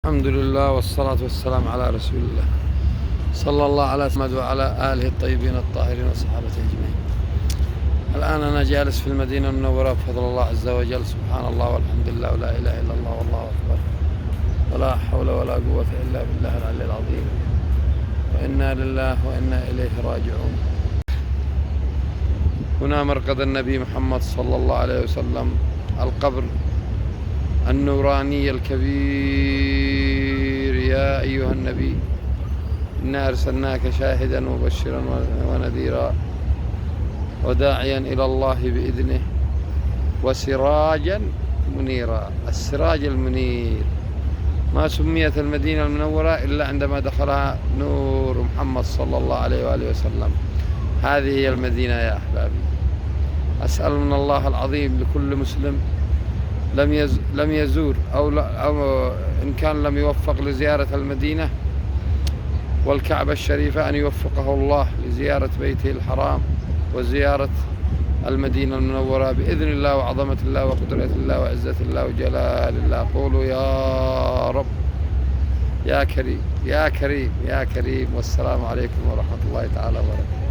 الحمد لله والصلاة والسلام على رسول الله صلى الله على محمد وعلى آله الطيبين الطاهرين وصحابته أجمعين. الآن أنا جالس في المدينة المنورة بفضل الله عز وجل. سبحان الله والحمد لله ولا إله إلا الله والله أكبر، ولا حول ولا قوة إلا بالله العلي العظيم، وإنا لله وإنا إليه راجعون. هنا مرقد النبي محمد صلى الله عليه وسلم، القبر النوراني الكبير. يا أيها النبي إنا أرسلناك شاهدا مبشرا ونذيرا وداعيا إلى الله بإذنه وسراجا منيرا. السراج المنير. ما سميت المدينة المنورة إلا عندما دخلها نور محمد صلى الله عليه وآله وسلم. هذه هي المدينة يا أحبابي. أسأل من الله العظيم لكل مسلم لم يزور أو إن كان لم يوفق لزيارة المدينة والكعبة الشريفة أن يوفقه الله لزيارة بيته الحرام وزيارة المدينة المنورة بإذن الله وعظمة الله وقدرة الله وعزة الله وجلال الله. قولوا يا رب يا كريم يا كريم يا كريم. والسلام عليكم ورحمة الله تعالى وبركاته.